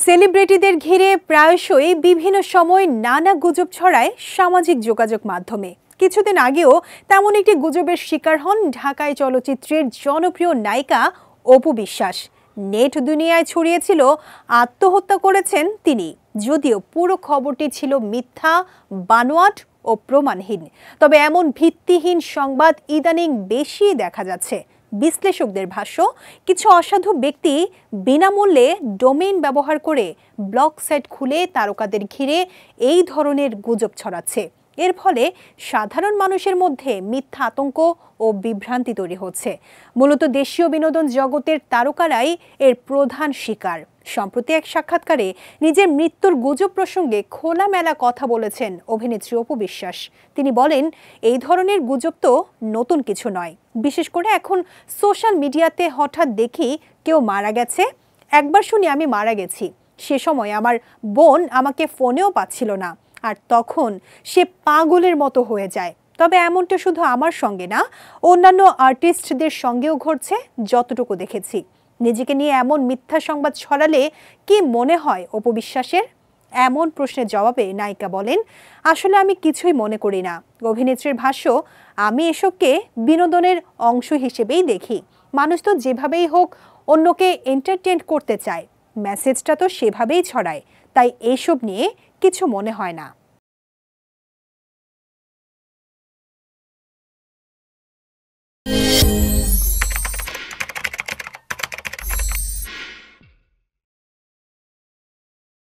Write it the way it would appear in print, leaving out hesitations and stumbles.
সেলিব্রিটিদের ঘিরে প্রায়শই বিভিন্ন সময় নানা গুজব ছড়ায় সামাজিক যোগাযোগ মাধ্যমে। কিছুদিন আগেও তেমন একটি গুজবের শিকার হন ঢাকায় চলচ্চিত্রের জনপ্রিয় নায়িকা অপু বিশ্বাস। নেট দুনিয়ায় ছড়িয়েছিল আত্মহত্যা করেছেন তিনি, যদিও পুরো খবরটি ছিল মিথ্যা, বানোয়াট ও প্রমাণহীন। তবে এমন ভিত্তিহীন সংবাদ ইদানিং বেশি দেখা যাচ্ছে। বিশ্লেষকদের ভাষ্য, কিছু অসাধু ব্যক্তি বিনামূল্যে ডোমেইন ব্যবহার করে ব্লগ সাইট খুলে তারকাদের ঘিরে এই ধরনের গুজব ছড়াচ্ছে। এর ফলে সাধারণ মানুষের মধ্যে মিথ্যা আতঙ্ক ও বিভ্রান্তি তৈরি হচ্ছে। মূলত দেশীয় বিনোদন জগতের তারকারাই এর প্রধান শিকার। সম্প্রতি এক সাক্ষাৎকারে নিজের মৃত্যুর গুজব প্রসঙ্গে খোলামেলা কথা বলেছেন অভিনেত্রী অপু বিশ্বাস। তিনি বলেন, এই ধরনের গুজব তো নতুন কিছু নয়। বিশেষ করে এখন সোশ্যাল মিডিয়াতে হঠাৎ দেখি কেউ মারা গেছে, একবার শুনি আমি মারা গেছি, সে সময় আমার বোন আমাকে ফোনেও পাচ্ছিল না, আর তখন সে পাগলের মতো হয়ে যায়। তবে এমনটা শুধু আমার সঙ্গে না, অন্যান্য আর্টিস্টদের সঙ্গেও ঘটছে যতটুকু দেখেছি। নিজেকে নিয়ে এমন মিথ্যা সংবাদ ছড়ালে কি মনে হয় অপু বিশ্বাসের? এমন প্রশ্নের জবাবে নায়িকা বলেন, আসলে আমি কিছুই মনে করি না। অভিনেত্রীর ভাষ্য, আমি এসবকে বিনোদনের অংশ হিসেবেই দেখি। মানুষ তো যেভাবেই হোক অন্যকে এন্টারটেইন করতে চায়, মেসেজটা তো সেভাবেই ছড়ায়, তাই এসব নিয়ে কিছু মনে হয় না।